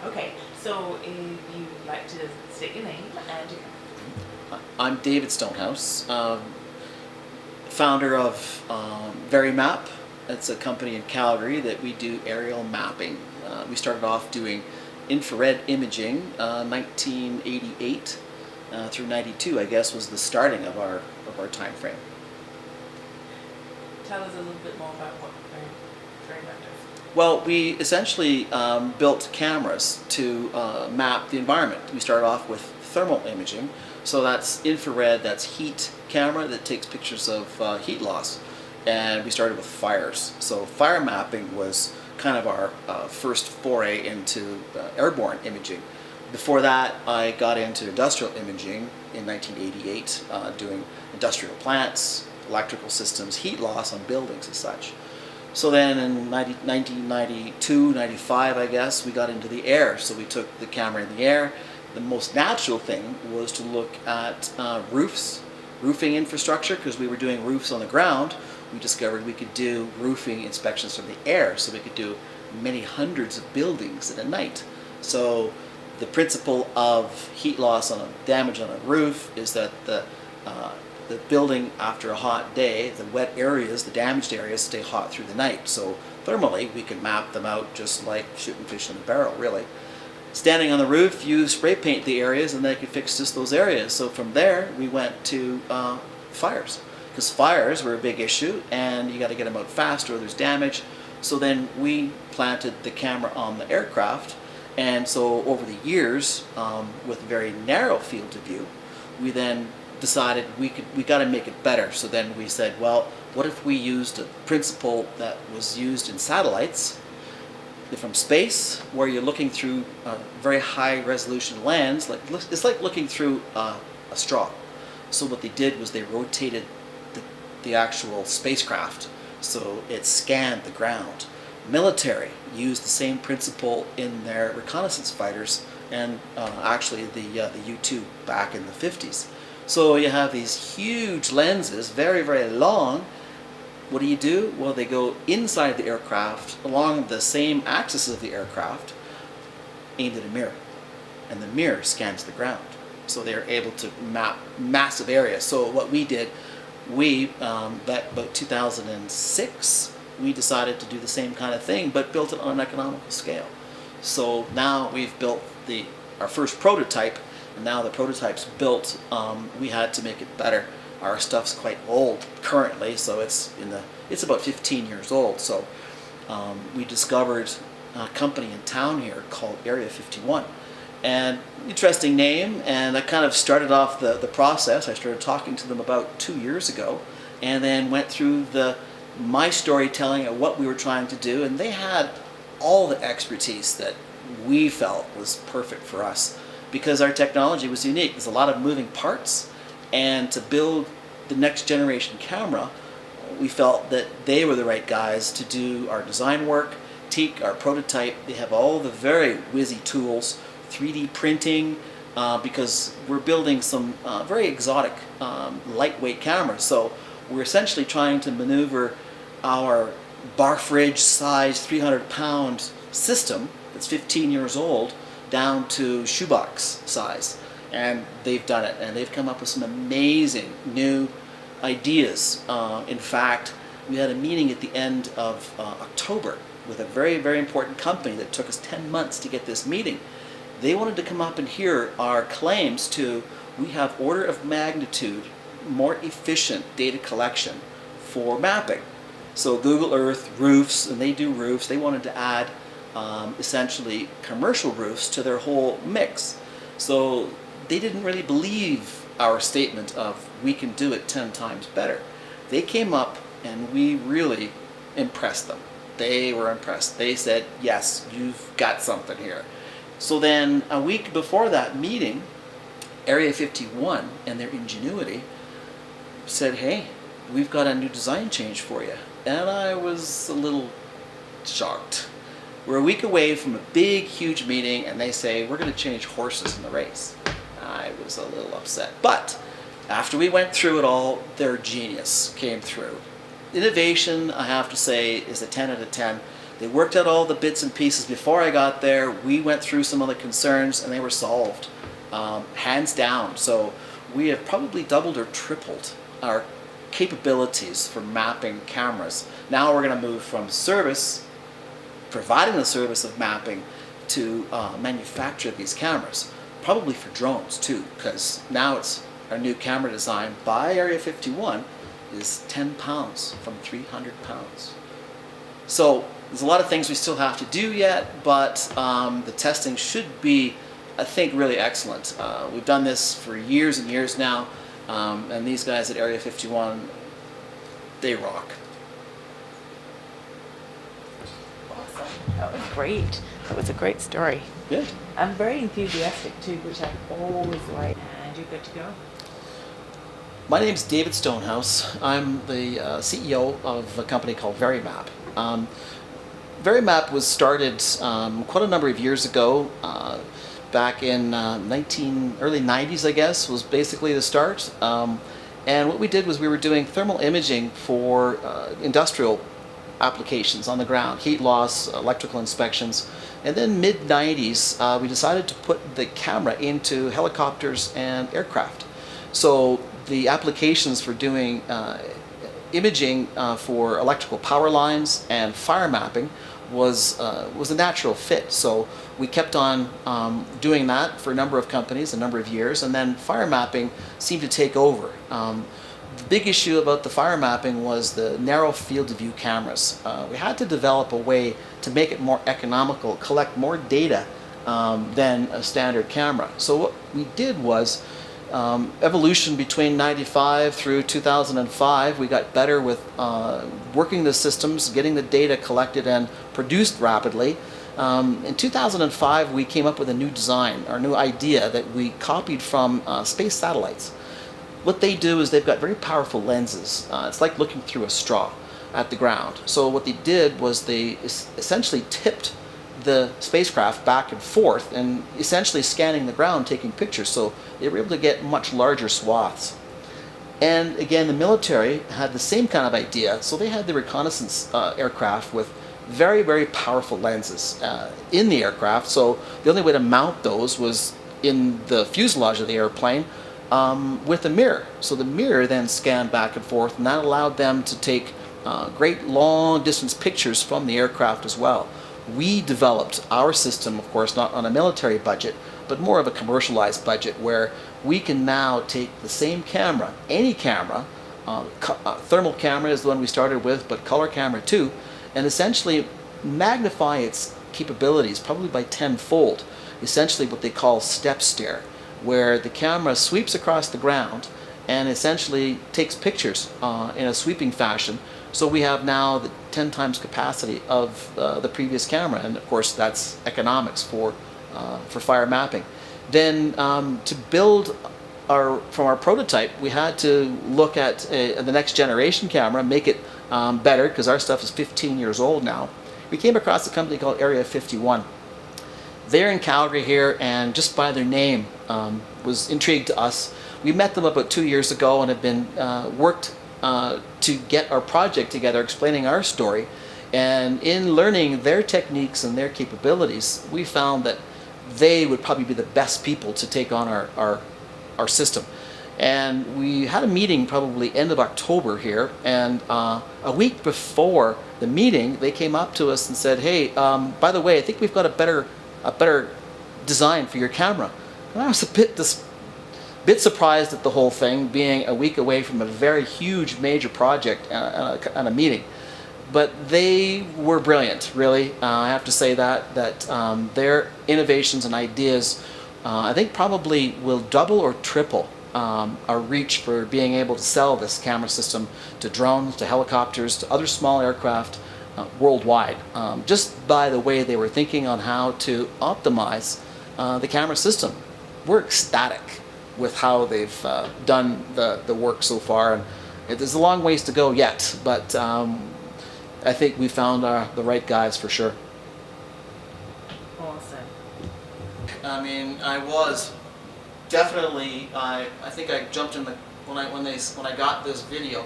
Okay, so if you'd like to state your name and your I'm David Stonehouse, founder of VeryMap. It's a company in Calgary that we do aerial mapping. We started off doing infrared imaging, 1988 through 92, I guess, was the starting of our time frame. tell us a little bit more about what very much is. Well, we essentially built cameras to map the environment. We started off with thermal imaging, so that's infrared, that's heat camera that takes pictures of heat loss. And we started with fires. So fire mapping was kind of our first foray into airborne imaging. Before that, I got into industrial imaging in 1988, doing industrial plants, electrical systems, heat loss on buildings and such. So then in 1992, 95, I guess, we got into the air. So we took the camera in the air. The most natural thing was to look at roofing infrastructure, because we were doing roofs on the ground. We discovered we could do roofing inspections from the air, so we could do many hundreds of buildings in a night. So the principle of heat loss on damage on a roof is that the building, after a hot day, the wet areas, the damaged areas, stay hot through the night. So thermally, we can map them out just like shooting fish in a barrel, really. Standing on the roof, you spray paint the areas and they could fix just those areas. So from there, we went to fires, because fires were a big issue and you got to get them out fast or there's damage. So then we planted the camera on the aircraft, and so over the years, with a very narrow field of view, we then decided we got to make it better. So then we said, well, what if we used a principle that was used in satellites from space, where you're looking through a very high resolution lens, it's like looking through a straw. So what they did was they rotated the actual spacecraft, so it scanned the ground. Military used the same principle in their reconnaissance fighters, and actually the U-2 back in the 50s. So you have these huge lenses, very, very long. What do? Well, they go inside the aircraft along the same axis of the aircraft, aimed at a mirror, and the mirror scans the ground. So they're able to map massive areas. So what we did, about 2006, we decided to do the same kind of thing, but built it on an economical scale. So now we've built our first prototype, and now the prototype's built. We had to make it better. Our stuff's quite old currently, so it's about 15 years old. So we discovered a company in town here called Area 51, and interesting name. And I kind of started off the process. I started talking to them about 2 years ago, and then went through my storytelling of what we were trying to do, and they had all the expertise that we felt was perfect for us, because our technology was unique. There's a lot of moving parts, and to build the next generation camera, we felt that they were the right guys to do our design work, our prototype. They have all the very whizzy tools, 3D printing, because we're building some very exotic lightweight cameras. So we're essentially trying to maneuver our bar fridge size 300-pound system that's 15 years old down to shoebox size. And they've done it, and they've come up with some amazing new ideas. In fact, we had a meeting at the end of October with a very, very important company that took us 10 months to get this meeting. They wanted to come up and hear our claims to, we have order of magnitude more efficient data collection for mapping. So Google Earth, roofs, and they do roofs. They wanted to add essentially commercial roofs to their whole mix. So they didn't really believe our statement of we can do it 10 times better. They came up and we really impressed them. They were impressed. They said, yes, you've got something here. So then a week before that meeting, Area 51 and their ingenuity said, hey, we've got a new design change for you. And I was a little shocked. We're a week away from a big, huge meeting, and they say, we're going to change horses in the race. I was a little upset. But after we went through it all, their genius came through. Innovation, I have to say, is a 10 out of 10. They worked out all the bits and pieces before I got there. We went through some of the concerns and they were solved, hands down. So we have probably doubled or tripled our capabilities for mapping cameras. Now we're going to move from service, providing the service of mapping, to manufacture these cameras, probably for drones too, because now it's our new camera design by Area 51 is 10 pounds from 300 pounds. So there's a lot of things we still have to do yet, but the testing should be, I think, really excellent. We've done this for years and years now, and these guys at Area 51, they rock. That was great. That was a great story. Yeah. I'm very enthusiastic too, which I always like. And you're good to go. My name's David Stonehouse. I'm the CEO of a company called Verimap. Verimap was started quite a number of years ago. Back in early 90s, I guess, was basically the start. And what we did was we were doing thermal imaging for industrial applications on the ground, heat loss, electrical inspections. And then mid-90s, we decided to put the camera into helicopters and aircraft. So the applications for doing imaging for electrical power lines and fire mapping was a natural fit. So we kept on doing that for a number of companies, a number of years, and then fire mapping seemed to take over. The big issue about the fire mapping was the narrow field of view cameras. We had to develop a way to make it more economical, collect more data than a standard camera. So what we did was evolution between 95 through 2005. We got better with working the systems, getting the data collected and produced rapidly. In 2005, we came up with a new design, our new idea that we copied from space satellites. What they do is they've got very powerful lenses. It's like looking through a straw at the ground. So what they did was they essentially tipped the spacecraft back and forth and essentially scanning the ground, taking pictures. So they were able to get much larger swaths. And again, the military had the same kind of idea. So they had the reconnaissance aircraft with very, very powerful lenses in the aircraft. So the only way to mount those was in the fuselage of the airplane with a mirror. So the mirror then scanned back and forth, and that allowed them to take great long distance pictures from the aircraft as well. We developed our system, of course, not on a military budget, but more of a commercialized budget, where we can now take the same camera, any camera, thermal camera is the one we started with, but color camera too, and essentially magnify its capabilities probably by tenfold. Essentially what they call step stare, where the camera sweeps across the ground and essentially takes pictures in a sweeping fashion. So we have now the 10 times capacity of the previous camera, and of course that's economics for fire mapping. Then to build from our prototype, we had to look at the next generation camera, make it better, because our stuff is 15 years old now. We came across a company called Area 51. They're in Calgary here, and just by their name was intrigued to us. We met them about 2 years ago and have been worked to get our project together, explaining our story. And in learning their techniques and their capabilities, we found that they would probably be the best people to take on our system. And we had a meeting probably end of October here, and a week before the meeting, they came up to us and said, "Hey, by the way, I think we've got a better design for your camera." And I was a bit surprised at the whole thing, being a week away from a very huge major project and a meeting. But they were brilliant, really. I have to say that their innovations and ideas, I think, probably will double or triple our reach for being able to sell this camera system to drones, to helicopters, to other small aircraft worldwide, just by the way they were thinking on how to optimize the camera system. We're ecstatic with how they've done the work so far, and there's a long ways to go yet, but I think we found the right guys for sure. Awesome. I mean, I was definitely. I think I jumped in when I got this video,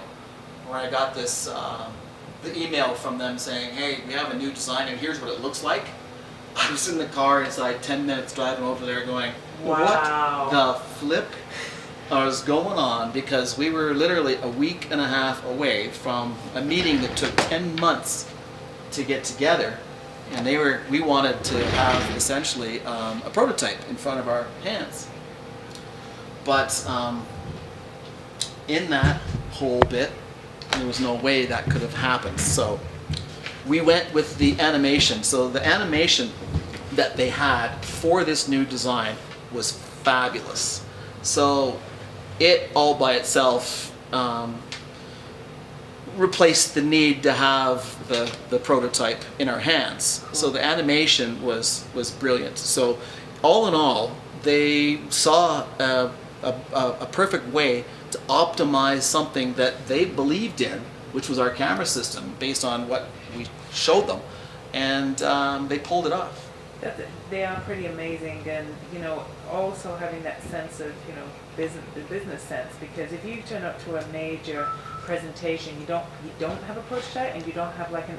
when I got this the email from them saying, hey, we have a new design and here's what it looks like, I was in the car inside 10 minutes driving over there going, Wow. what the flip was going on? Because we were literally a week and a half away from a meeting that took 10 months to get together. And we wanted to have essentially a prototype in front of our hands. But in that whole bit, there was no way that could have happened. So we went with the animation. So the animation that they had for this new design was fabulous. So it all by itself replaced the need to have the prototype in our hands. So the animation was brilliant. So all in all, they saw a perfect way to optimize something that they believed in, which was our camera system, based on what we showed them, and they pulled it off. They are pretty amazing, and also having that sense of the business sense, because if you turn up to a major presentation, you don't have a prototype and you don't have like an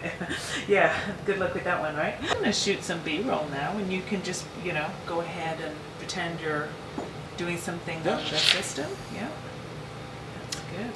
yeah, good luck with that one, right? I'm gonna shoot some B-roll now, and you can just go ahead and pretend you're doing something on the system. Yeah, that's good.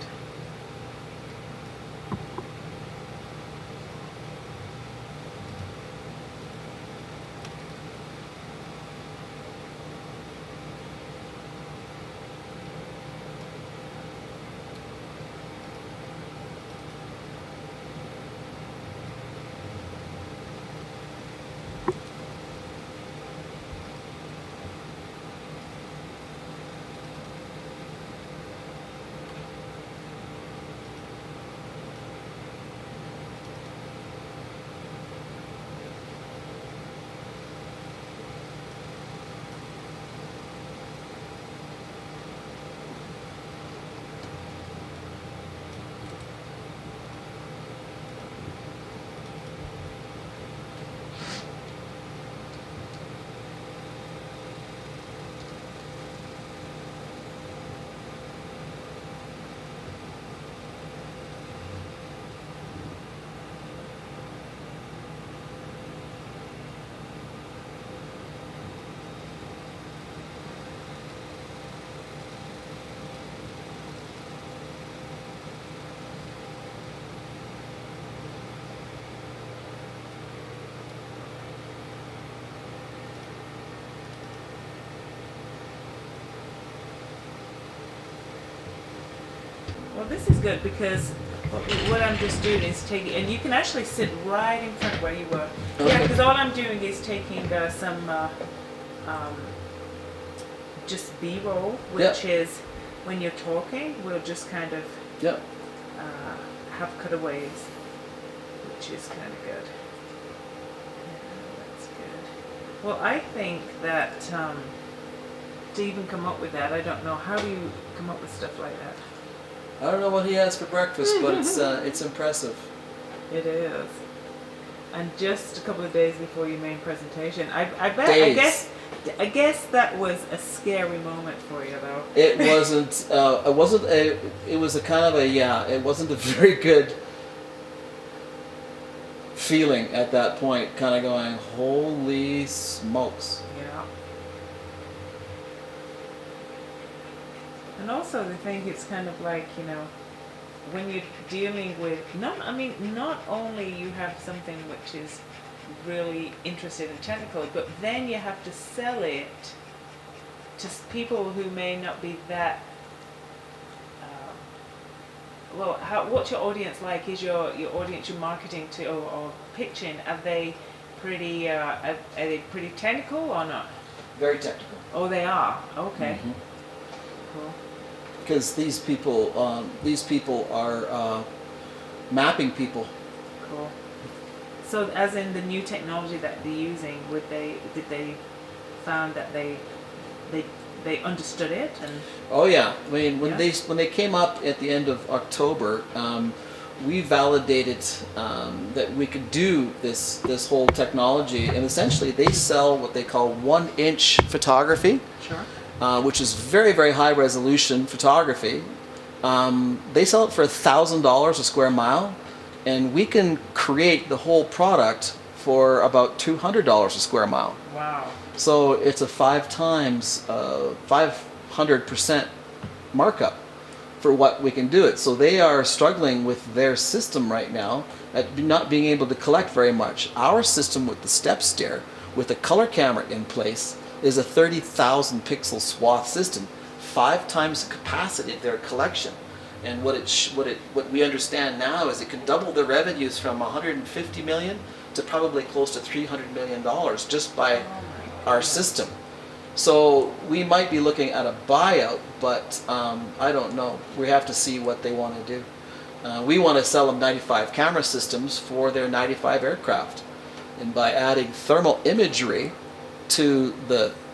Well, this is good because what I'm just doing is taking, and you can actually sit right in front of where you were. Okay. Yeah, because all I'm doing is taking some just B-roll, which is when you're talking, we'll just kind of have cutaways, which is kind of good. Yeah, that's good. Well, I think that to even come up with that, I don't know, how do you come up with stuff like that? I don't know what he has for breakfast, but it's impressive. It is. And just a couple of days before your main presentation, I guess that was a scary moment for you, though. It wasn't. It was a kind of it wasn't a very good feeling at that point. Kind of going, holy smokes. Yeah. And also, I think it's kind of like, when you're dealing with, not only you have something which is really interested and technical, but then you have to sell it to people who may not be that, what's your audience like? Is your audience you're marketing to or pitching, are they pretty, are they pretty technical or not? Very technical. Oh, they are? Okay. Mm-hmm. Cool. Because these people are mapping people. Cool. So, as in the new technology that they're using, did they found that they understood it? And oh yeah, I mean when they came up at the end of October, we validated that we could do this whole technology, and essentially they sell what they call 1-inch photography. Sure. Which is very, very high resolution photography. They sell it for $1,000 a square mile, and we can create the whole product for about $200 a square mile. Wow. So it's a 500% markup for what we can do it. So they are struggling with their system right now at not being able to collect very much. Our system with the step stair, with a color camera in place, is a 30,000 pixel swath system, 5 times the capacity of their collection. And what we understand now is it can double the revenues from 150 million to probably close to $300 million just by our system. So we might be looking at a buyout, but I don't know. We have to see what they want to do. We want to sell them 95 camera systems for their 95 aircraft. And by adding thermal imagery to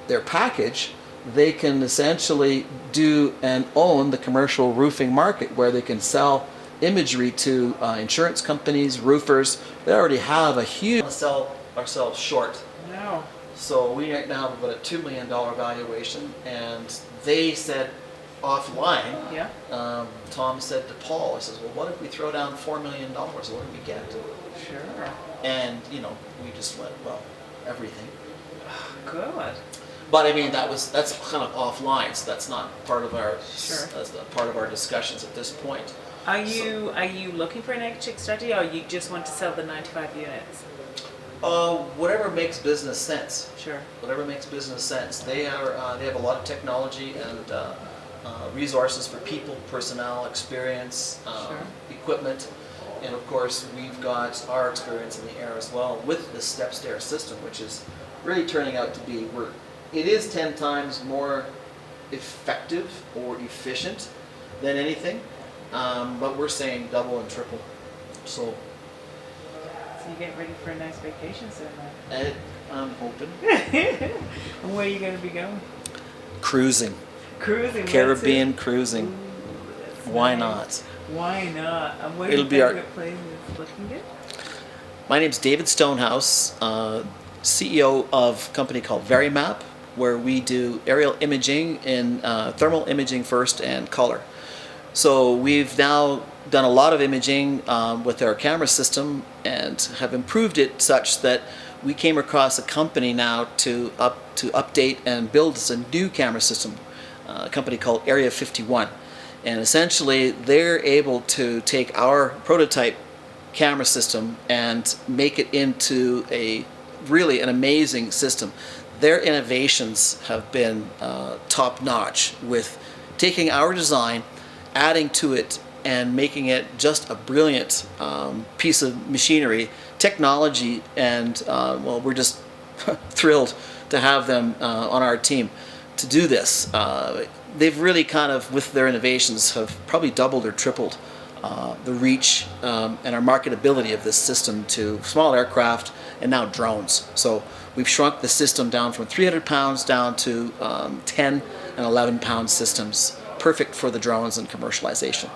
their package, they can essentially do and own the commercial roofing market, where they can sell imagery to insurance companies, roofers. They already have a huge... sell ourselves short. No. So we right now have about a $2 million valuation, and they said offline, Yeah. Tom said to Paul, he says, well, what if we throw down $4 million? What do we get? Sure. And, we just went, well, everything. Good. But I mean, that's kind of offline, so that's not part of our Sure. that's not part of our discussions at this point. Are you looking for an exit strategy, or you just want to sell the 95 units? Whatever makes business sense. Sure. Whatever makes business sense. They have a lot of technology and resources for people, personnel, experience, Sure. equipment, and of course we've got our experience in the air as well with the step stair system, which is really turning out to be it is 10 times more effective or efficient than anything, but we're saying double and triple. So you're getting ready for a nice vacation soon, then. I'm hoping. And where are you going to be going? Cruising. Cruising. Caribbean cruising. Ooh, that's Why nice. Why not? And what It'll do be you our- think that place is looking good? My name's David Stonehouse, CEO of a company called Verimap, where we do aerial imaging in thermal imaging first and color. So we've now done a lot of imaging with our camera system and have improved it such that we came across a company now to update and build us a new camera system, a company called Area 51. And essentially they're able to take our prototype camera system and make it into really an amazing system. Their innovations have been top-notch with taking our design, adding to it, and making it just a brilliant piece of machinery, technology, and well, we're just thrilled to have them on our team to do this. They've really kind of, with their innovations, have probably doubled or tripled the reach and our marketability of this system to small aircraft and now drones. So we've shrunk the system down from 300 pounds down to 10 and 11 pound systems, perfect for the drones and commercialization.